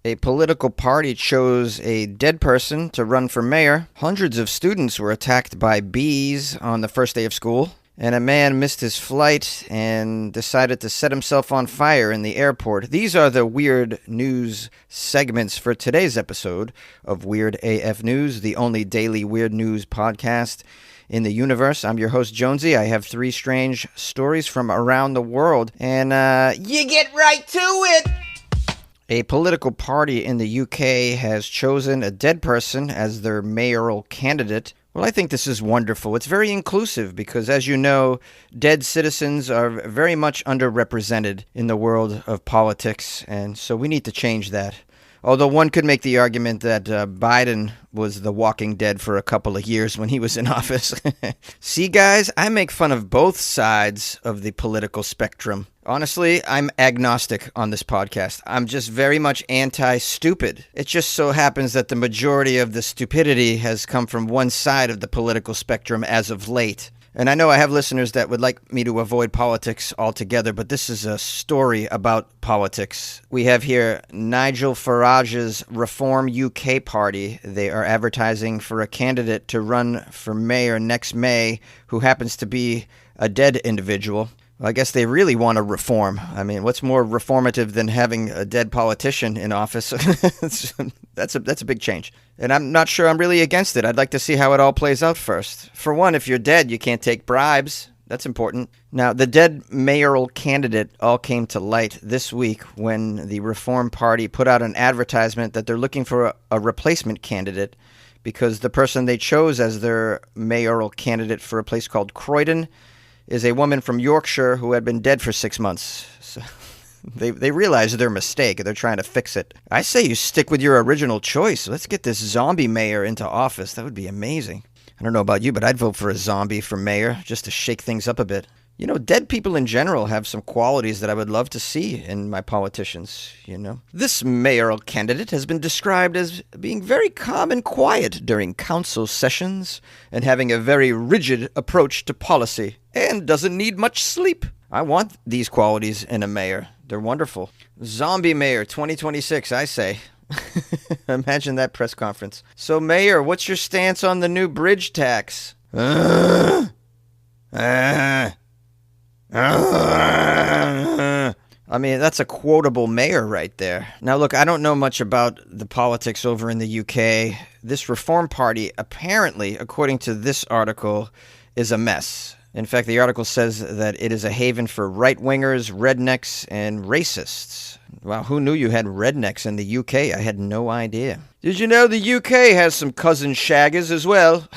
A political party chose a dead person to run for mayor. Hundreds of students were attacked by bees on the first day of school. And a man missed his flight and decided to set himself on fire in the airport. These are the weird news segments for today's episode of Weird AF News, the only daily weird news podcast in the universe. I'm your host, Jonesy. I have three strange stories from around the world. And you get right to it! A political party in the UK has chosen a dead person as their mayoral candidate. Well, I think this is wonderful. It's very inclusive because, as you know, dead citizens are very much underrepresented in the world of politics, and so we need to change that. Although one could make the argument that Biden was the walking dead for a couple of years when he was in office. See, guys, I make fun of both sides of the political spectrum. Honestly, I'm agnostic on this podcast. I'm just very much anti-stupid. It just so happens that the majority of the stupidity has come from one side of the political spectrum as of late. And I know I have listeners that would like me to avoid politics altogether, but this is a story about politics. We have here Nigel Farage's Reform UK party. They are advertising for a candidate to run for mayor next May who happens to be a dead individual. Well, I guess they really want to reform. I mean, what's more reformative than having a dead politician in office? That's a big change. And I'm not sure I'm really against it. I'd like to see how it all plays out first. For one, if you're dead, you can't take bribes. That's important. Now, the dead mayoral candidate all came to light this week when the Reform Party put out an advertisement that they're looking for a replacement candidate because the person they chose as their mayoral candidate for a place called Croydon is a woman from Yorkshire who had been dead for 6 months. So they realize their mistake. They're trying to fix it. I say you stick with your original choice. Let's get this zombie mayor into office. That would be amazing. I don't know about you, but I'd vote for a zombie for mayor just to shake things up a bit. You know, dead people in general have some qualities that I would love to see in my politicians, you know. This mayoral candidate has been described as being very calm and quiet during council sessions and having a very rigid approach to policy and doesn't need much sleep. I want these qualities in a mayor. They're wonderful. Zombie mayor 2026, I say. Imagine that press conference. So, mayor, what's your stance on the new bridge tax? I mean, that's a quotable mayor right there. Now, look, I don't know much about the politics over in the UK. This Reform Party, apparently, according to this article, is a mess. In fact, the article says that it is a haven for right-wingers, rednecks, and racists. Wow, who knew you had rednecks in the UK? I had no idea. Did you know the UK has some cousin shaggers as well? Do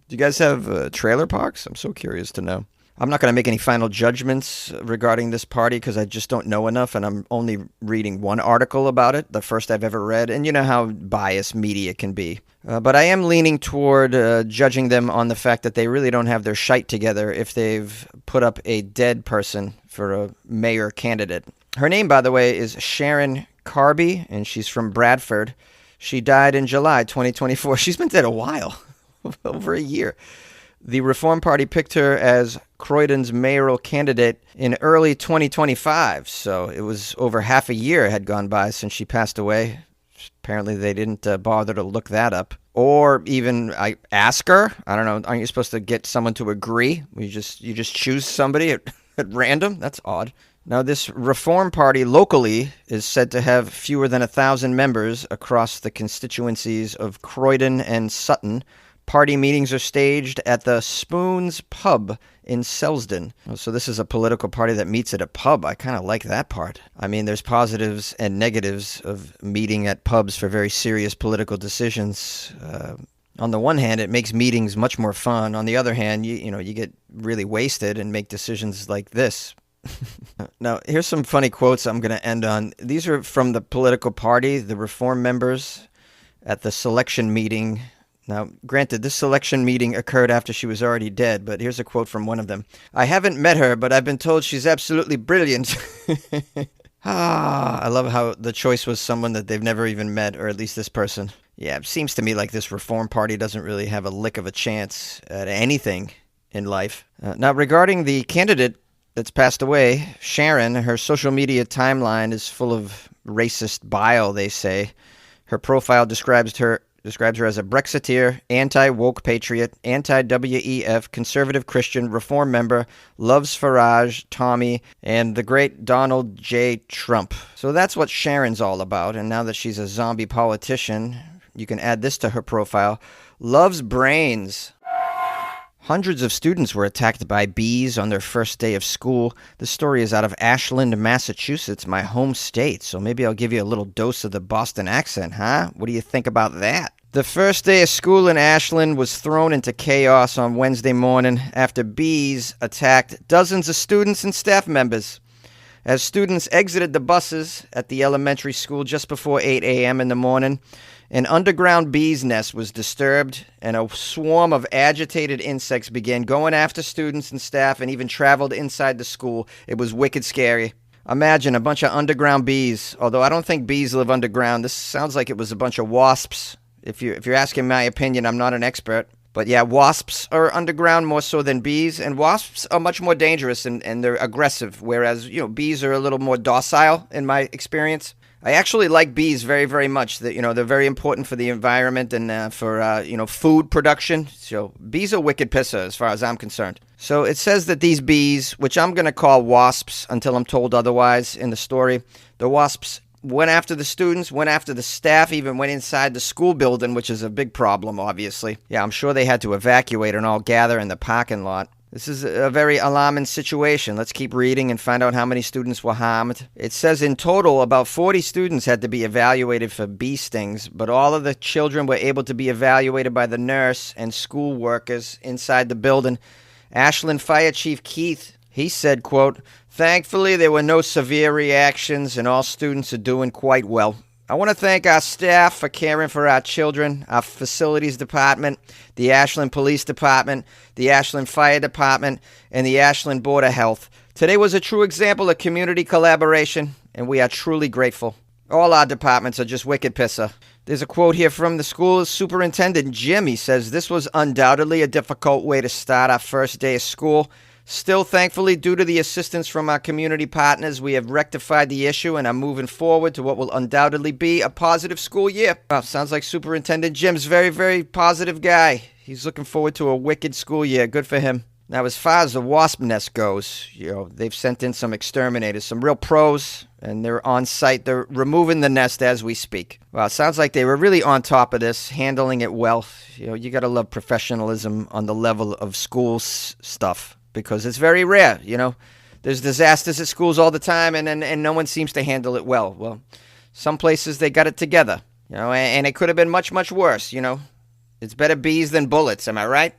you guys have trailer parks? I'm so curious to know. I'm not going to make any final judgments regarding this party because I just don't know enough, and I'm only reading one article about it, the first I've ever read, and you know how biased media can be. But I am leaning toward judging them on the fact that they really don't have their shite together if they've put up a dead person for a mayor candidate. Her name, by the way, is Sharon Carby, and she's from Bradford. She died in July 2024. She's been dead a while, over a year. The Reform Party picked her as Croydon's mayoral candidate in early 2025, so it was over half a year had gone by since she passed away. Apparently they didn't bother to look that up. Or even ask her. I don't know, aren't you supposed to get someone to agree? You just choose somebody at random? That's odd. Now, this Reform Party locally is said to have fewer than 1,000 members across the constituencies of Croydon and Sutton. Party meetings are staged at the Spoons Pub in Selsdon. So this is a political party that meets at a pub. I kind of like that part. I mean, there's positives and negatives of meeting at pubs for very serious political decisions. On the one hand, it makes meetings much more fun. On the other hand, you get really wasted and make decisions like this. Now, here's some funny quotes I'm going to end on. These are from the political party, the Reform members, at the selection meeting. Now, granted, this selection meeting occurred after she was already dead, but here's a quote from one of them. "I haven't met her, but I've been told she's absolutely brilliant." I love how the choice was someone that they've never even met, or at least this person. Yeah, it seems to me like this Reform Party doesn't really have a lick of a chance at anything in life. Now, regarding the candidate that's passed away, Sharon, her social media timeline is full of racist bile, they say. Her profile describes her as a Brexiteer, anti-woke patriot, anti-WEF, conservative Christian, reform member, loves Farage, Tommy, and the great Donald J. Trump. So that's what Sharon's all about. And now that she's a zombie politician, you can add this to her profile. Loves brains. Hundreds of students were attacked by bees on their first day of school. The story is out of Ashland, Massachusetts, my home state. So maybe I'll give you a little dose of the Boston accent, huh? What do you think about that? The first day of school in Ashland was thrown into chaos on Wednesday morning after bees attacked dozens of students and staff members. As students exited the buses at the elementary school just before 8 a.m. in the morning, an underground bee's nest was disturbed, and a swarm of agitated insects began going after students and staff and even traveled inside the school. It was wicked scary. Imagine a bunch of underground bees, although I don't think bees live underground. This sounds like it was a bunch of wasps. If you're asking my opinion, I'm not an expert. But yeah, wasps are underground more so than bees, and wasps are much more dangerous and they're aggressive, whereas, bees are a little more docile in my experience. I actually like bees very, very much. They're very important for the environment and for food production. So bees are wicked pisser as far as I'm concerned. So it says that these bees, which I'm going to call wasps until I'm told otherwise in the story, the wasps went after the students, went after the staff, even went inside the school building, which is a big problem, obviously. Yeah, I'm sure they had to evacuate and all gather in the parking lot. This is a very alarming situation. Let's keep reading and find out how many students were harmed. It says in total, about 40 students had to be evaluated for bee stings, but all of the children were able to be evaluated by the nurse and school workers inside the building. Ashland Fire Chief Keith, he said, quote, "Thankfully, there were no severe reactions and all students are doing quite well. I want to thank our staff for caring for our children, our facilities department, the Ashland Police Department, the Ashland Fire Department, and the Ashland Board of Health. Today was a true example of community collaboration, and we are truly grateful. All our departments are just wicked pisser." There's a quote here from the school superintendent, Jim. He says, "This was undoubtedly a difficult way to start our first day of school. Still, thankfully, due to the assistance from our community partners, we have rectified the issue and are moving forward to what will undoubtedly be a positive school year." Wow, sounds like Superintendent Jim's very, very positive guy. He's looking forward to a wicked school year. Good for him. Now, as far as the wasp nest goes, they've sent in some exterminators, some real pros, and they're on site. They're removing the nest as we speak. Well, it sounds like they were really on top of this, handling it well. You got to love professionalism on the level of school stuff, because it's very rare, There's disasters at schools all the time, and no one seems to handle it well. Well, some places they got it together, and it could have been much, much worse, It's better bees than bullets, am I right?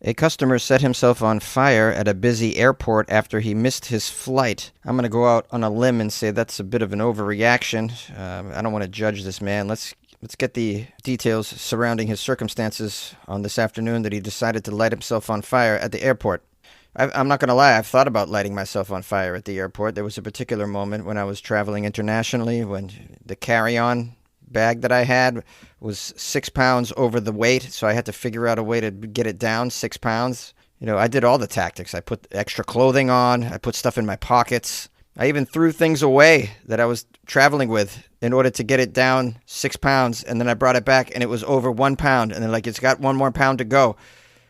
A customer set himself on fire at a busy airport after he missed his flight. I'm going to go out on a limb and say that's a bit of an overreaction. I don't want to judge this man. Let's get the details surrounding his circumstances on this afternoon that he decided to light himself on fire at the airport. I'm not going to lie, I've thought about lighting myself on fire at the airport. There was a particular moment when I was traveling internationally when the carry-on bag that I had was 6 pounds over the weight, so I had to figure out a way to get it down 6 pounds. I did all the tactics. I put extra clothing on, I put stuff in my pockets. I even threw things away that I was traveling with in order to get it down 6 pounds, and then I brought it back and it was over 1 pound, and they're like, "It's got 1 more pound to go."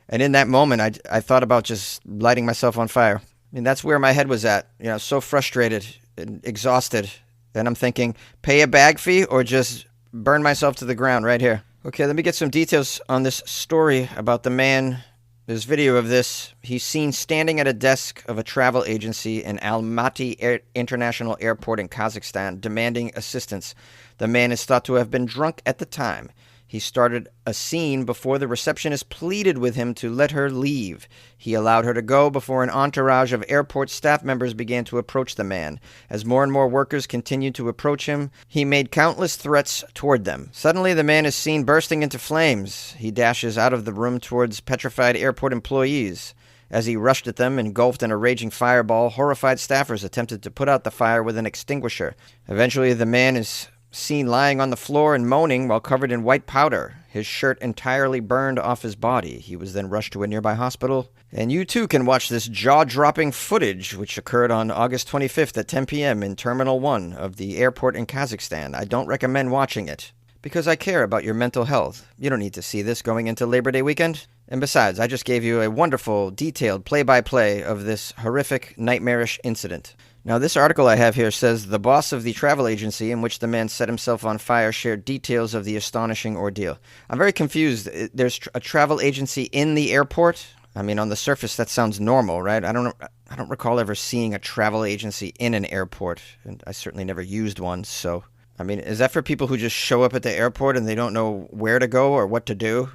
And in that moment, I thought about just lighting myself on fire. That's where my head was at, so frustrated and exhausted. And I'm thinking, pay a bag fee or just burn myself to the ground right here. Okay, let me get some details on this story about the man. There's video of this. He's seen standing at a desk of a travel agency in Almaty International Airport in Kazakhstan, demanding assistance. The man is thought to have been drunk at the time. He started a scene before the receptionist pleaded with him to let her leave. He allowed her to go before an entourage of airport staff members began to approach the man. As more and more workers continued to approach him, he made countless threats toward them. Suddenly, the man is seen bursting into flames. He dashes out of the room towards petrified airport employees. As he rushed at them, engulfed in a raging fireball, horrified staffers attempted to put out the fire with an extinguisher. Eventually, the man is seen lying on the floor and moaning while covered in white powder. His shirt entirely burned off his body. He was then rushed to a nearby hospital. And you too can watch this jaw-dropping footage, which occurred on August 25th at 10 p.m. in Terminal 1 of the airport in Kazakhstan. I don't recommend watching it, because I care about your mental health. You don't need to see this going into Labor Day weekend. And besides, I just gave you a wonderful, detailed play-by-play of this horrific, nightmarish incident. Now, this article I have here says the boss of the travel agency in which the man set himself on fire shared details of the astonishing ordeal. I'm very confused. There's a travel agency in the airport? I mean, on the surface, that sounds normal, right? I don't recall ever seeing a travel agency in an airport, and I certainly never used one, so... I mean, is that for people who just show up at the airport and they don't know where to go or what to do?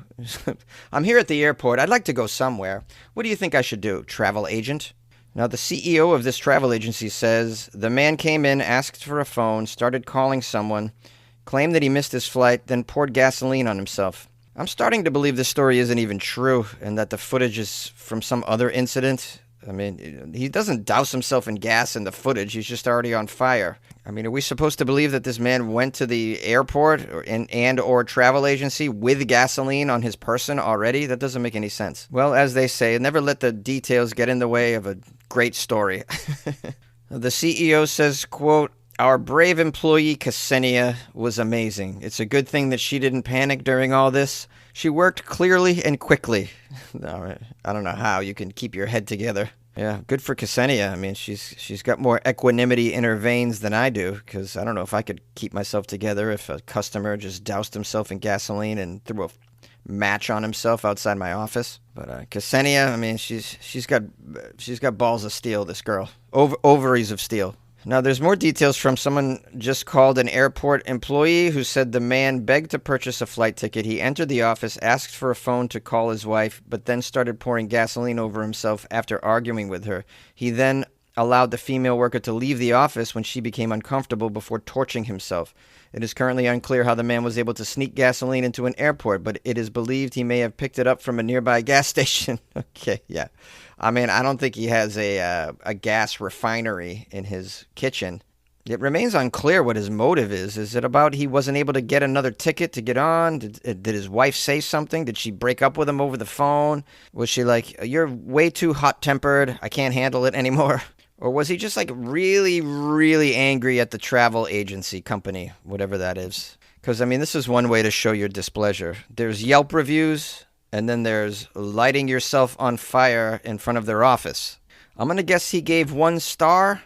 I'm here at the airport. I'd like to go somewhere. What do you think I should do, travel agent? Now, the CEO of this travel agency says the man came in, asked for a phone, started calling someone, claimed that he missed his flight, then poured gasoline on himself. I'm starting to believe this story isn't even true and that the footage is from some other incident. I mean, he doesn't douse himself in gas in the footage. He's just already on fire. I mean, are we supposed to believe that this man went to the airport or travel agency with gasoline on his person already? That doesn't make any sense. Well, as they say, never let the details get in the way of a great story. The CEO says, quote, "Our brave employee, Ksenia, was amazing. It's a good thing that she didn't panic during all this. She worked clearly and quickly." I don't know how you can keep your head together. Yeah, good for Ksenia. I mean, she's got more equanimity in her veins than I do, because I don't know if I could keep myself together if a customer just doused himself in gasoline and threw a match on himself outside my office. But Ksenia, I mean, she's got balls of steel, this girl. Ovaries of steel. Now, there's more details from someone just called an airport employee who said the man begged to purchase a flight ticket. He entered the office, asked for a phone to call his wife, but then started pouring gasoline over himself after arguing with her. He then allowed the female worker to leave the office when she became uncomfortable before torching himself. It is currently unclear how the man was able to sneak gasoline into an airport, but it is believed he may have picked it up from a nearby gas station. Okay, yeah. I mean, I don't think he has a gas refinery in his kitchen. It remains unclear what his motive is. Is it about he wasn't able to get another ticket to get on? Did his wife say something? Did she break up with him over the phone? Was she like, "You're way too hot-tempered. I can't handle it anymore"? Or was he just like really, really angry at the travel agency company, whatever that is? Because, I mean, this is one way to show your displeasure. There's Yelp reviews, and then there's lighting yourself on fire in front of their office. I'm going to guess he gave 1 star.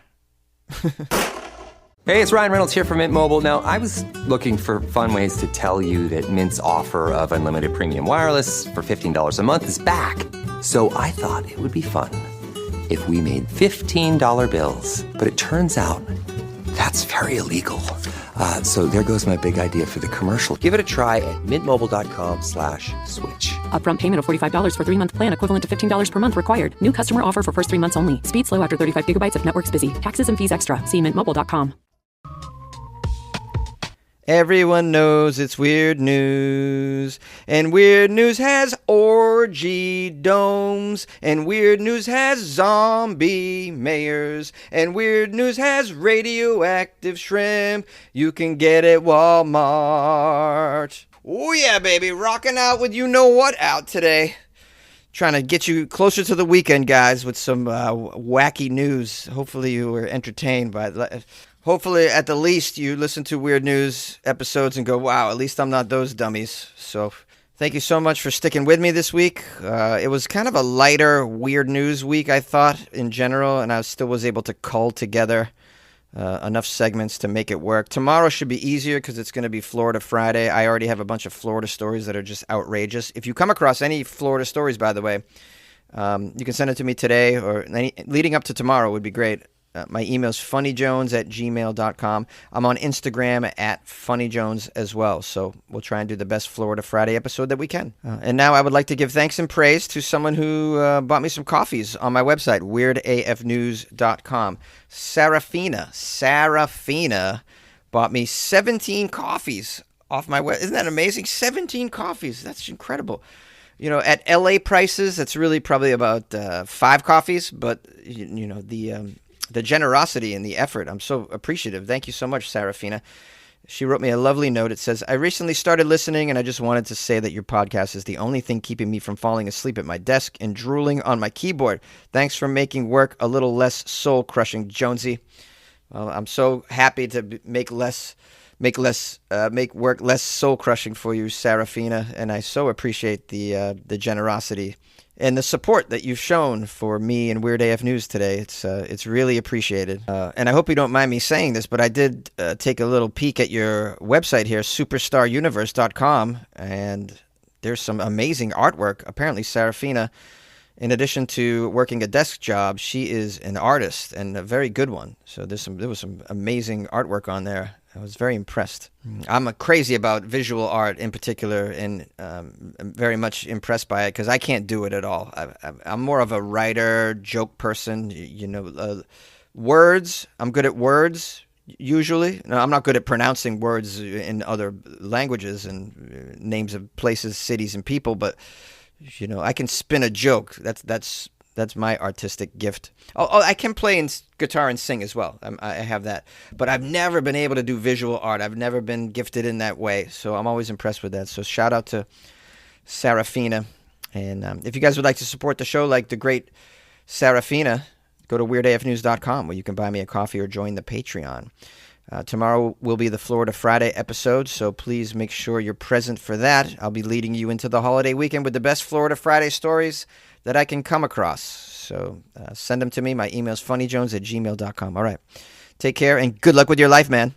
Hey, it's Ryan Reynolds here from Mint Mobile. Now, I was looking for fun ways to tell you that Mint's offer of unlimited premium wireless for $15 a month is back. So I thought it would be fun if we made $15 bills. But it turns out that's very illegal. So there goes my big idea for the commercial. Give it a try at mintmobile.com/switch. Upfront payment of $45 for 3-month plan, equivalent to $15 per month required. New customer offer for first 3 months only. Speed slow after 35 gigabytes if network's busy. Taxes and fees extra. See mintmobile.com. Everyone knows it's weird news, and weird news has orgy domes, and weird news has zombie mayors, and weird news has radioactive shrimp you can get at Walmart. Oh yeah, baby, rocking out with you know what out today. Trying to get you closer to the weekend, guys, with some wacky news. Hopefully you were entertained by it. Hopefully, at the least, you listen to Weird News episodes and go, wow, at least I'm not those dummies. So thank you so much for sticking with me this week. It was kind of a lighter Weird News week, I thought, in general, and I still was able to cull together enough segments to make it work. Tomorrow should be easier because it's going to be Florida Friday. I already have a bunch of Florida stories that are just outrageous. If you come across any Florida stories, by the way, you can send it to me today or leading up to tomorrow would be great. My email is funnyjones@gmail.com. I'm on Instagram at funnyjones as well. So we'll try and do the best Florida Friday episode that we can. And now I would like to give thanks and praise to someone who bought me some coffees on my website, weirdafnews.com. Sarafina bought me 17 coffees off my website. Isn't that amazing? 17 coffees. That's incredible. You know, at LA prices, that's really probably about 5 coffees. But, the generosity and the effort, I'm so appreciative. Thank you so much, Sarafina. She wrote me a lovely note. It says, I recently started listening, and I just wanted to say that your podcast is the only thing keeping me from falling asleep at my desk and drooling on my keyboard. Thanks for making work a little less soul-crushing, Jonesy. Well, I'm so happy to make work less soul-crushing for you, Serafina, and I so appreciate the generosity and the support that you've shown for me and Weird AF News today. It's really appreciated. And I hope you don't mind me saying this, but I did take a little peek at your website here, superstaruniverse.com, and there's some amazing artwork. Apparently, Serafina, in addition to working a desk job, she is an artist, and a very good one. So there was some amazing artwork on there. I was very impressed. I'm crazy about visual art in particular, and I'm very much impressed by it because I can't do it at all. I'm more of a writer, joke person. Words, I'm good at words usually. No, I'm not good at pronouncing words in other languages and names of places, cities, and people, but I can spin a joke. That's my artistic gift. Oh, I can play guitar and sing as well. I have that. But I've never been able to do visual art. I've never been gifted in that way. So I'm always impressed with that. So shout out to Serafina. And if you guys would like to support the show like the great Serafina, go to weirdafnews.com where you can buy me a coffee or join the Patreon. Tomorrow will be the Florida Friday episode, so please make sure you're present for that. I'll be leading you into the holiday weekend with the best Florida Friday stories that I can come across. So send them to me. My email is funnyjones@gmail.com. All right. Take care and good luck with your life, man.